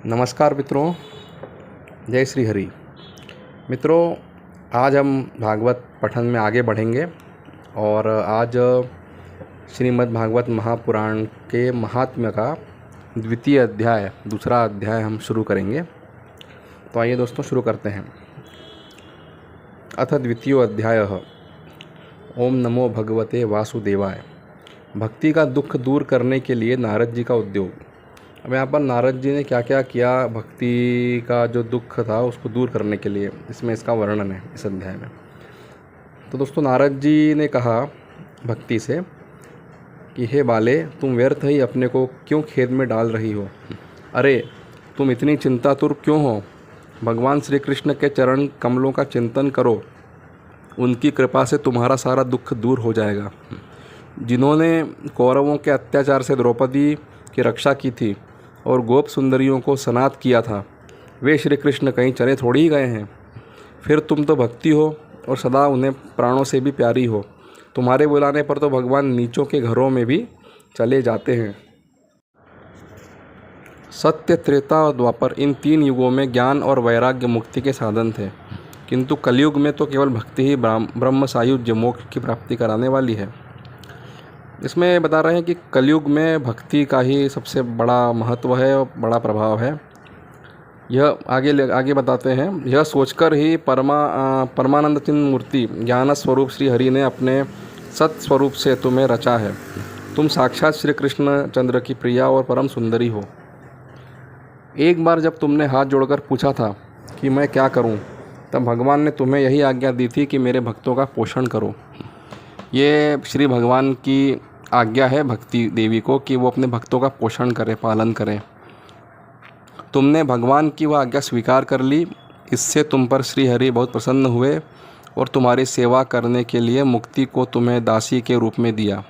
नमस्कार मित्रों, जय श्री हरि। मित्रों, आज हम भागवत पठन में आगे बढ़ेंगे और आज श्रीमद् भागवत महापुराण के महात्म्य का द्वितीय अध्याय, दूसरा अध्याय हम शुरू करेंगे। तो आइए दोस्तों शुरू करते हैं। अथ द्वितीयो अध्यायः ओम नमो भगवते वासुदेवाय। भक्ति का दुख दूर करने के लिए नारद जी का उद्योग। अब यहाँ पर नारद जी ने क्या क्या किया भक्ति का जो दुख था उसको दूर करने के लिए, इसमें इसका वर्णन है इस अध्याय में। तो दोस्तों, नारद जी ने कहा भक्ति से कि हे बाले, तुम व्यर्थ ही अपने को क्यों खेद में डाल रही हो। अरे तुम इतनी चिंतातुर क्यों हो। भगवान श्री कृष्ण के चरण कमलों का चिंतन करो, उनकी कृपा से तुम्हारा सारा दुख दूर हो जाएगा। जिन्होंने कौरवों के अत्याचार से द्रौपदी की रक्षा की थी और गोप सुंदरियों को सनाथ किया था, वे श्री कृष्ण कहीं चले थोड़ी ही गए हैं। फिर तुम तो भक्ति हो और सदा उन्हें प्राणों से भी प्यारी हो। तुम्हारे बुलाने पर तो भगवान नीचों के घरों में भी चले जाते हैं। सत्य, त्रेता और द्वापर, इन तीन युगों में ज्ञान और वैराग्य मुक्ति के साधन थे, किंतु कलयुग में तो केवल भक्ति ही ब्रह्म सायुज्य मोक्ष की प्राप्ति कराने वाली है। इसमें बता रहे हैं कि कलयुग में भक्ति का ही सबसे बड़ा महत्व है और बड़ा प्रभाव है। यह आगे बताते हैं। यह सोचकर ही परमानंद चिन्ह मूर्ति ज्ञान स्वरूप श्री हरि ने अपने सत स्वरूप से तुम्हें रचा है। तुम साक्षात श्री कृष्ण चंद्र की प्रिया और परम सुंदरी हो। एक बार जब तुमने हाथ जोड़कर पूछा था कि मैं क्या करूं, तब भगवान ने तुम्हें यही आज्ञा दी थी कि मेरे भक्तों का पोषण करो। ये श्री भगवान की आज्ञा है भक्ति देवी को कि वो अपने भक्तों का पोषण करें, पालन करें। तुमने भगवान की वह आज्ञा स्वीकार कर ली। इससे तुम पर श्री हरि बहुत प्रसन्न हुए और तुम्हारी सेवा करने के लिए मुक्ति को तुम्हें दासी के रूप में दिया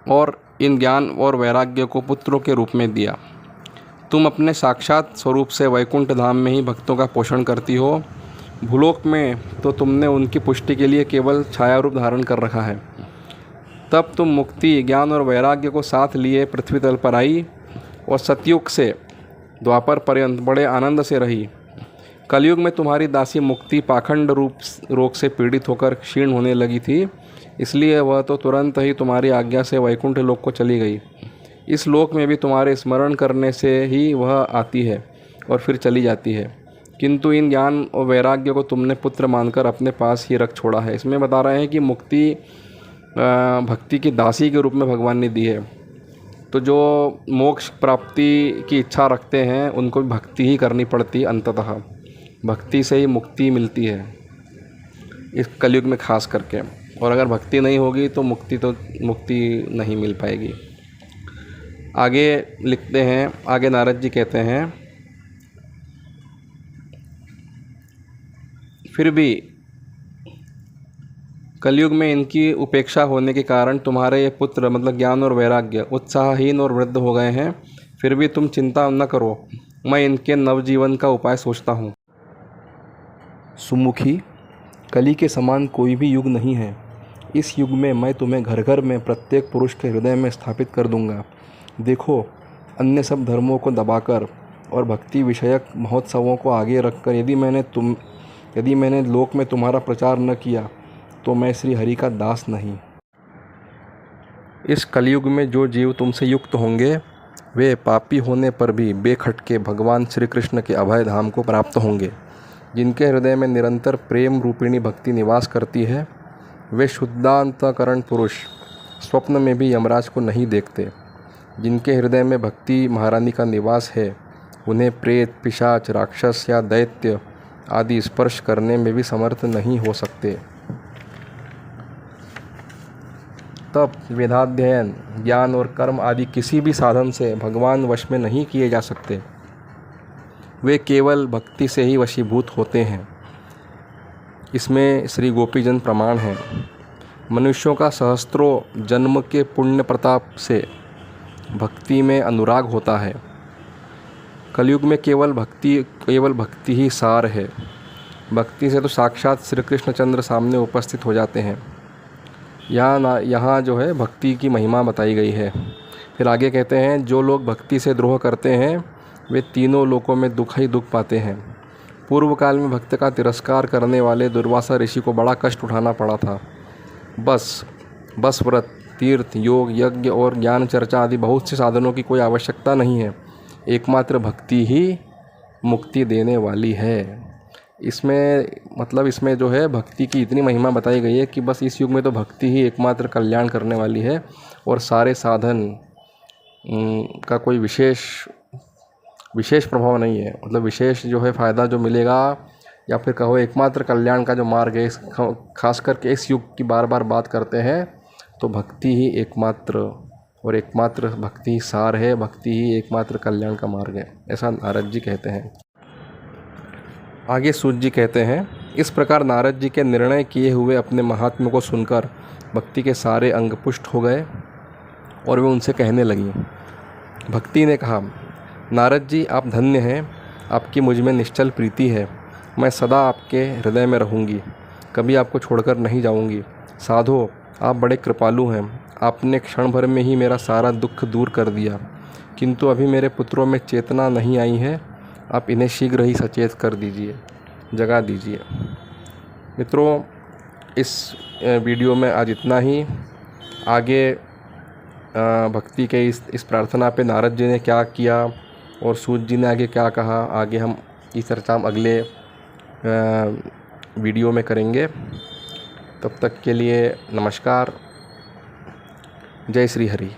और इन ज्ञान और वैराग्य को पुत्रों के रूप में दिया। तुम अपने साक्षात स्वरूप से वैकुंठ धाम में ही भक्तों का पोषण करती हो। भूलोक में तो तुमने उनकी पुष्टि के लिए केवल छाया रूप धारण कर रखा है। तब तुम मुक्ति, ज्ञान और वैराग्य को साथ लिए पृथ्वी तल पर आई और सतयुग से द्वापर पर्यंत बड़े आनंद से रही। कलयुग में तुम्हारी दासी मुक्ति पाखंड रूप रोग से पीड़ित होकर क्षीण होने लगी थी, इसलिए वह तो तुरंत ही तुम्हारी आज्ञा से वैकुंठ लोक को चली गई। इस लोक में भी तुम्हारे स्मरण करने से ही वह आती है और फिर चली जाती है, किंतु इन ज्ञान और वैराग्य को तुमने पुत्र मानकर अपने पास ही रख छोड़ा है। इसमें बता रहे हैं कि मुक्ति भक्ति की दासी के रूप में भगवान ने दी है। तो जो मोक्ष प्राप्ति की इच्छा रखते हैं उनको भी भक्ति ही करनी पड़ती है। अंततः भक्ति से ही मुक्ति मिलती है इस कलयुग में खास करके, और अगर भक्ति नहीं होगी तो मुक्ति नहीं मिल पाएगी। आगे लिखते हैं, आगे नारद जी कहते हैं, फिर भी कलयुग में इनकी उपेक्षा होने के कारण तुम्हारे ये पुत्र मतलब ज्ञान और वैराग्य उत्साहहीन और वृद्ध हो गए हैं। फिर भी तुम चिंता न करो, मैं इनके नवजीवन का उपाय सोचता हूँ। सुमुखी, कली के समान कोई भी युग नहीं है। इस युग में मैं तुम्हें घर घर में प्रत्येक पुरुष के हृदय में स्थापित कर दूंगा। देखो, अन्य सब धर्मों को दबाकर और भक्ति विषयक महोत्सवों को आगे रखकर यदि मैंने लोक में तुम्हारा प्रचार न किया तो मैं श्री हरि का दास नहीं। इस कलयुग में जो जीव तुमसे युक्त होंगे वे पापी होने पर भी बेखटके भगवान श्री कृष्ण के अभय धाम को प्राप्त होंगे। जिनके हृदय में निरंतर प्रेम रूपिणी भक्ति निवास करती है, वे शुद्धांतकरण पुरुष स्वप्न में भी यमराज को नहीं देखते। जिनके हृदय में भक्ति महारानी का निवास है, उन्हें प्रेत, पिशाच, राक्षस या दैत्य आदि स्पर्श करने में भी समर्थ नहीं हो सकते। तप, वेदाध्ययन, ज्ञान और कर्म आदि किसी भी साधन से भगवान वश में नहीं किए जा सकते। वे केवल भक्ति से ही वशीभूत होते हैं। इसमें श्री गोपीजन प्रमाण हैं। मनुष्यों का सहस्त्रों जन्म के पुण्य प्रताप से भक्ति में अनुराग होता है। कलयुग में केवल भक्ति ही सार है। भक्ति से तो साक्षात श्री कृष्णचंद्र सामने उपस्थित हो जाते हैं। यहाँ जो है भक्ति की महिमा बताई गई है। फिर आगे कहते हैं, जो लोग भक्ति से द्रोह करते हैं वे तीनों लोकों में दुख ही दुख पाते हैं। पूर्व काल में भक्त का तिरस्कार करने वाले दुर्वासा ऋषि को बड़ा कष्ट उठाना पड़ा था। बस व्रत, तीर्थ, योग, यज्ञ और ज्ञान चर्चा आदि बहुत से साधनों की कोई आवश्यकता नहीं है। एकमात्र भक्ति ही मुक्ति देने वाली है। इसमें जो है भक्ति की इतनी महिमा बताई गई है कि बस इस युग में तो भक्ति ही एकमात्र कल्याण करने वाली है और सारे साधन का कोई विशेष प्रभाव नहीं है। विशेष जो है फ़ायदा जो मिलेगा या फिर कहो एकमात्र कल्याण का जो मार्ग है, खास करके इस युग की बार बार बात करते हैं तो भक्ति ही एकमात्र भक्ति ही सार है, भक्ति ही एकमात्र कल्याण का मार्ग है, ऐसा नारद जी कहते हैं। आगे सूत जी कहते हैं, इस प्रकार नारद जी के निर्णय किए हुए अपने महात्म्य को सुनकर भक्ति के सारे अंग पुष्ट हो गए और वे उनसे कहने लगी। भक्ति ने कहा, नारद जी आप धन्य हैं, आपकी मुझ में निश्चल प्रीति है। मैं सदा आपके हृदय में रहूँगी, कभी आपको छोड़कर नहीं जाऊँगी। साधो आप बड़े कृपालु हैं, आपने क्षण भर में ही मेरा सारा दुख दूर कर दिया, किंतु अभी मेरे पुत्रों में चेतना नहीं आई है, आप इन्हें शीघ्र ही सचेत कर दीजिए, जगा दीजिए। मित्रों, इस वीडियो में आज इतना ही। आगे भक्ति के इस प्रार्थना पे नारद जी ने क्या किया और सूत जी ने आगे क्या कहा, आगे हम इस चर्चा अगले वीडियो में करेंगे। तब तक के लिए नमस्कार। जय श्री हरि।